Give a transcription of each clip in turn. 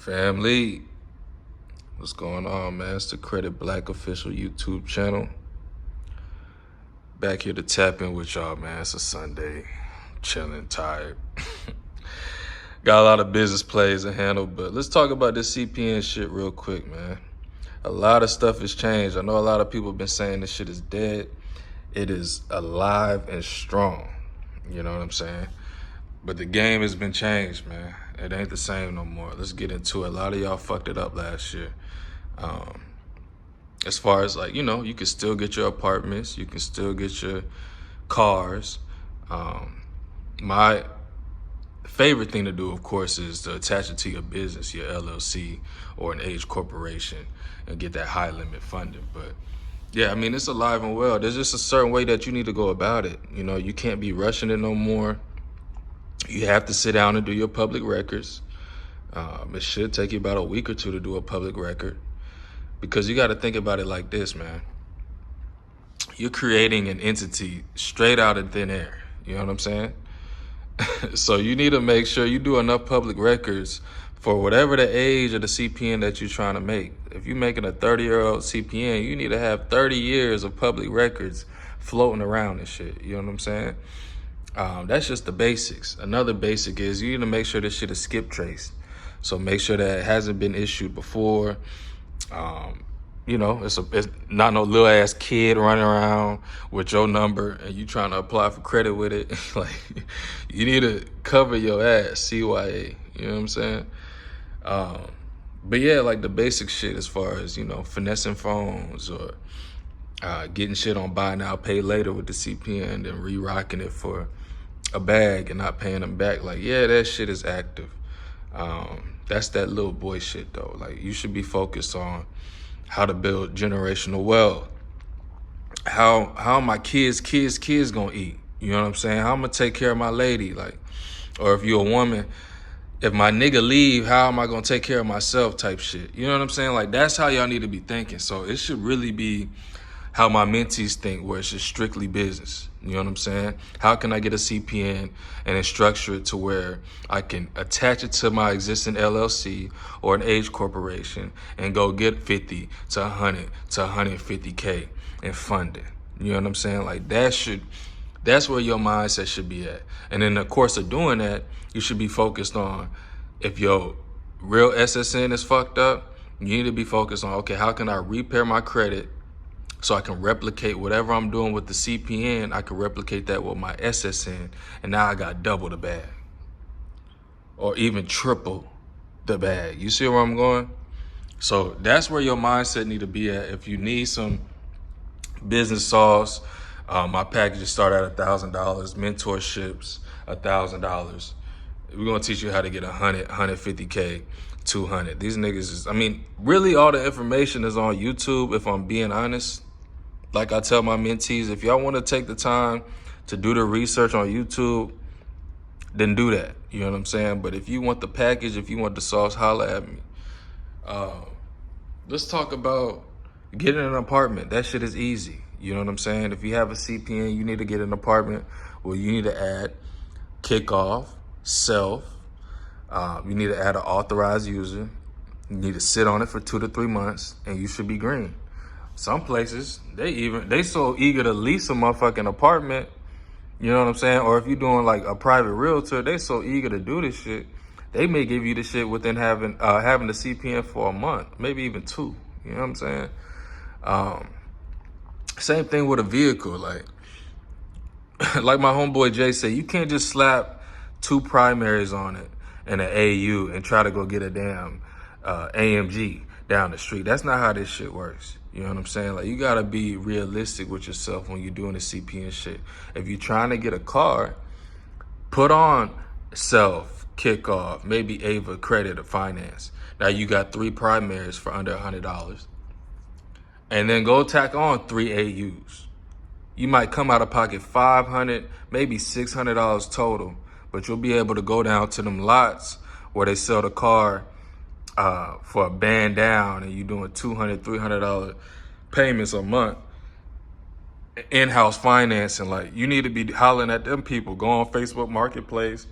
Family, what's going on, man? It's the CreditBlak official YouTube channel. Back here to tap in with y'all, man. It's a Sunday, chilling, tired. Got a lot of business plays to handle, but let's talk about this CPN shit real quick, man. A lot of stuff has changed. I know a lot of people have been saying this shit is dead. It is alive and strong. You know what I'm saying? But the game has been changed, man. It ain't the same no more. Let's get into it. A lot of y'all fucked it up last year. As far as like, you can still get your apartments. You can still get your cars. My favorite thing to do, of course, is to attach it to your business, your LLC or an age corporation, and get that high limit funding. But yeah, I mean, it's alive and well. There's just a certain way that you need to go about it. You can't be rushing it no more. You have to sit down and do your public records. It should take you about a week or two to do a public record, because you got to think about it like this, man. You're creating an entity straight out of thin air. You know what I'm saying? So you need to make sure you do enough public records for whatever the age of the CPN that you're trying to make. If you're making a 30-year-old CPN, you need to have 30 years of public records floating around and shit. You know what I'm saying? That's just the basics. Another basic is you need to make sure this shit is skip traced. So make sure that it hasn't been issued before. It's not no little ass kid running around with your number and you trying to apply for credit with it. Like, you need to cover your ass, CYA. You know what I'm saying? But yeah, like the basic shit as far as, finessing phones or getting shit on buy now, pay later with the CPN and re-rocking it for a bag and not paying them back. Like, yeah, that shit is active. That's that little boy shit though. Like, you should be focused on how to build generational wealth. How my kids gonna eat? You know what I'm saying? How I'm gonna take care of my lady? Like, or if you're a woman, if my nigga leave, how am I gonna take care of myself type shit? You know what I'm saying? Like, that's how y'all need to be thinking. So it should really be how my mentees think, where it's just strictly business. You know what I'm saying? How can I get a CPN and then structure it to where I can attach it to my existing LLC or an age corporation and go get 50 to 100 to 150K and fund it? You know what I'm saying? Like, that's where your mindset should be at. And in the course of doing that, you should be focused on, if your real SSN is fucked up, you need to be focused on, okay, how can I repair my credit so I can replicate whatever I'm doing with the CPN, I can replicate that with my SSN, and now I got double the bag. Or even triple the bag. You see where I'm going? So that's where your mindset need to be at. If you need some business sauce, my packages start at $1,000, mentorships, $1,000. We're gonna teach you how to get 100, 150K, 200. These niggas is, really all the information is on YouTube, if I'm being honest. Like I tell my mentees, if y'all want to take the time to do the research on YouTube, then do that. You know what I'm saying? But if you want the package, if you want the sauce, holla at me. Let's talk about getting an apartment. That shit is easy. You know what I'm saying? If you have a CPN, you need to get an apartment. Well, you need to add kickoff, self. You need to add an authorized user. You need to sit on it for 2 to 3 months, and you should be green. Some places, they so eager to lease a motherfucking apartment, you know what I'm saying? Or if you're doing like a private realtor, they so eager to do this shit, they may give you the shit within having the CPN for a month, maybe even 2. You know what I'm saying? Same thing with a vehicle. Like my homeboy Jay said, you can't just slap 2 primaries on it and an AU and try to go get a damn AMG down the street. That's not how this shit works. You know what I'm saying? Like, you gotta be realistic with yourself when you're doing the CPN shit. If you're trying to get a car, put on self, kickoff, maybe Ava credit or finance. Now you got 3 primaries for under $100. And then go tack on 3 AUs. You might come out of pocket $500, maybe $600 total, but you'll be able to go down to them lots where they sell the car for a band down, and you doing $200, $300 payments a month, in-house financing. Like, you need to be hollering at them people. Go on Facebook Marketplace.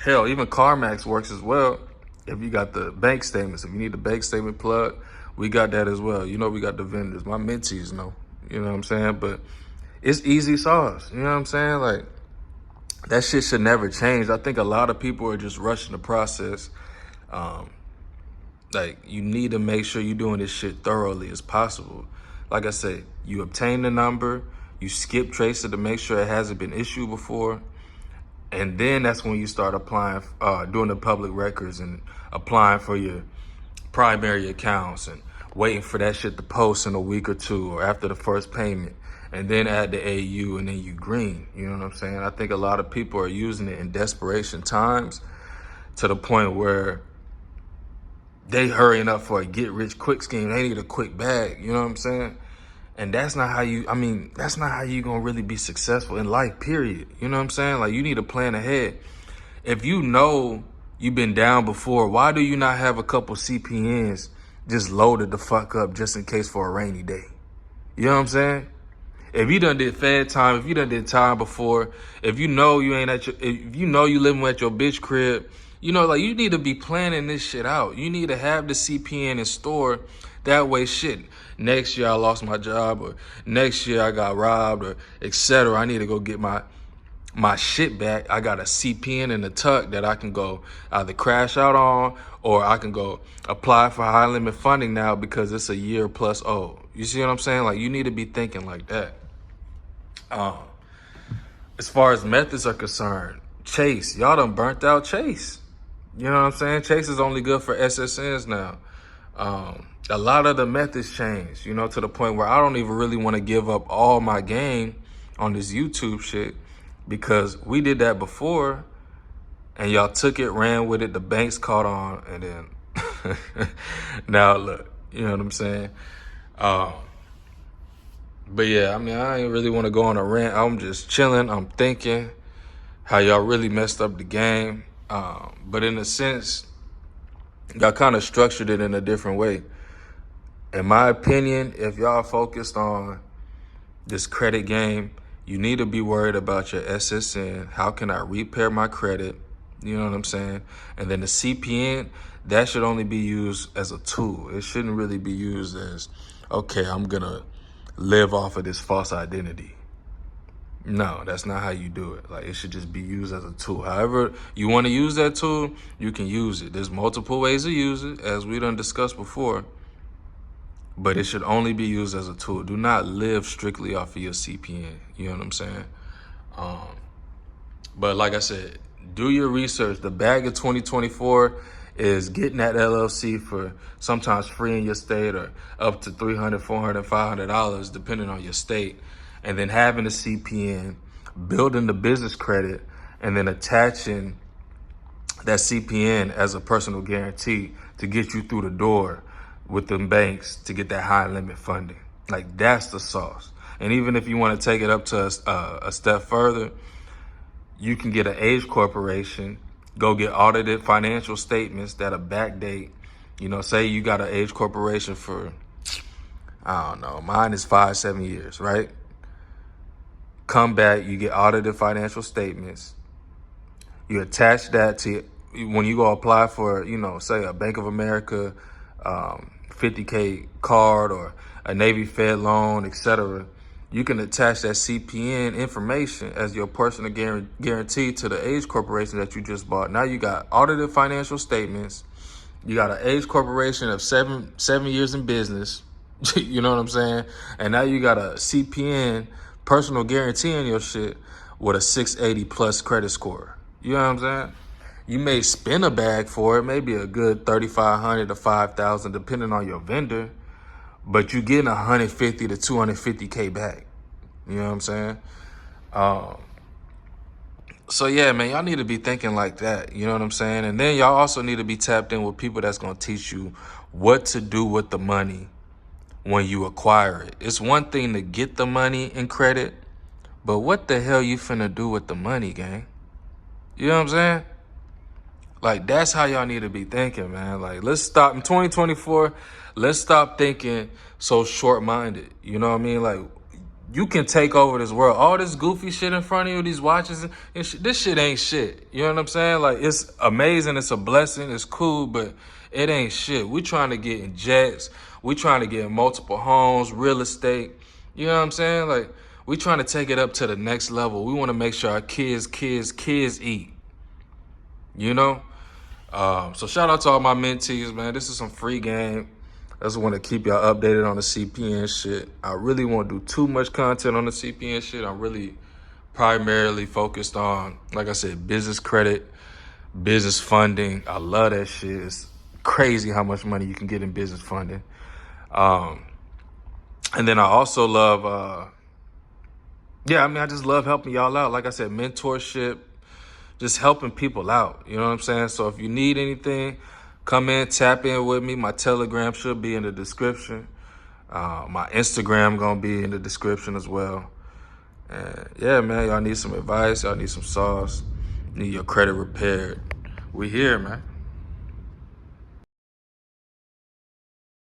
Hell, even CarMax works as well. If you got the bank statements, if you need the bank statement plug, we got that as well. You know, we got the vendors. My mentees know, you know what I'm saying? But it's easy sauce, you know what I'm saying? Like, that shit should never change. I think a lot of people are just rushing the process. Like, you need to make sure you're doing this shit thoroughly as possible. Like I said, you obtain the number, you skip trace it to make sure it hasn't been issued before. And then that's when you start applying, doing the public records and applying for your primary accounts and waiting for that shit to post in a week or two or after the first payment. And then add the AU and then you green. You know what I'm saying? I think a lot of people are using it in desperation times to the point where they hurrying up for a get rich quick scheme. They need a quick bag. You know what I'm saying? And that's not how you, that's not how you gonna really be successful in life, period. You know what I'm saying? Like, you need to plan ahead. If you know you've been down before, why do you not have a couple CPNs just loaded the fuck up just in case for a rainy day? You know what I'm saying? If you done did Fed time, if you done did time before, if you know you ain't at your, if you know you living at your bitch crib, you know, like, you need to be planning this shit out. You need to have the CPN in store. That way, shit, next year I lost my job, or next year I got robbed, or etc. I need to go get my shit back. I got a CPN in the tuck that I can go either crash out on, or I can go apply for high limit funding now because it's a year plus old. You see what I'm saying? Like, you need to be thinking like that. As far as methods are concerned, Chase, y'all done burnt out Chase. You know what I'm saying? Chase is only good for SSNs now. A lot of the methods changed, you know, to the point where I don't even really want to give up all my game on this YouTube shit, because we did that before and y'all took it, ran with it, the banks caught on, and then now look, you know what I'm saying? But yeah, I ain't really want to go on a rant. I'm just chilling. I'm thinking how y'all really messed up the game. But in a sense, y'all kind of structured it in a different way. In my opinion, if y'all focused on this credit game, you need to be worried about your SSN. How can I repair my credit? You know what I'm saying? And then the CPN, that should only be used as a tool. It shouldn't really be used as, okay, I'm going to live off of this false identity. No, that's not how you do it. Like, it should just be used as a tool. However you want to use that tool, you can use it. There's multiple ways to use it, as we done discussed before, but it should only be used as a tool. Do not live strictly off of your CPN. You know what I'm saying? But like I said, do your research. The bag of 2024 is getting that LLC for sometimes free in your state, or up to $300, $400, $500, depending on your state. And then having a CPN, building the business credit, and then attaching that CPN as a personal guarantee to get you through the door with them banks to get that high limit funding. Like, that's the sauce. And even if you want to take it up to a step further, you can get an age corporation, go get audited financial statements that'll backdate. You know, say you got an age corporation for, I don't know, mine is 5-7 years, right? Come back, you get audited financial statements. You attach that to, when you go apply for, you know, say a Bank of America 50K card or a Navy Fed loan, etc. You can attach that CPN information as your personal guarantee to the age corporation that you just bought. Now you got audited financial statements. You got an age corporation of seven years in business. You know what I'm saying? And now you got a CPN personal guarantee in your shit with a 680 plus credit score. You know what I'm saying? You may spend a bag for it, maybe a good $3,500 to $5,000, depending on your vendor, but you're getting 150 to 250K back. You know what I'm saying? So yeah, man, y'all need to be thinking like that. You know what I'm saying? And then y'all also need to be tapped in with people that's going to teach you what to do with the money when you acquire it. It's one thing to get the money in credit, but what the hell you finna do with the money, gang? You know what I'm saying? Like, that's how y'all need to be thinking, man. Like, let's stop in 2024. Let's stop thinking so short-minded. You know what I mean? Like, you can take over this world. All this goofy shit in front of you, these watches, this shit ain't shit. You know what I'm saying? Like, it's amazing, it's a blessing, it's cool, but it ain't shit. We trying to get in jets. We trying to get in multiple homes, real estate. You know what I'm saying? Like, we trying to take it up to the next level. We want to make sure our kids eat. You know? So shout out to all my mentees, man. This is some free game. I just want to keep y'all updated on the CPN shit. I really won't do too much content on the CPN shit. I'm really primarily focused on, like I said, business credit, business funding. I love that shit. It's crazy how much money you can get in business funding. And then I also love, I just love helping y'all out. Like I said, mentorship, just helping people out. You know what I'm saying? So if you need anything, come in, tap in with me. My Telegram should be in the description. My Instagram gonna be in the description as well. And yeah, man, y'all need some advice. Y'all need some sauce. Need your credit repaired. We here, man.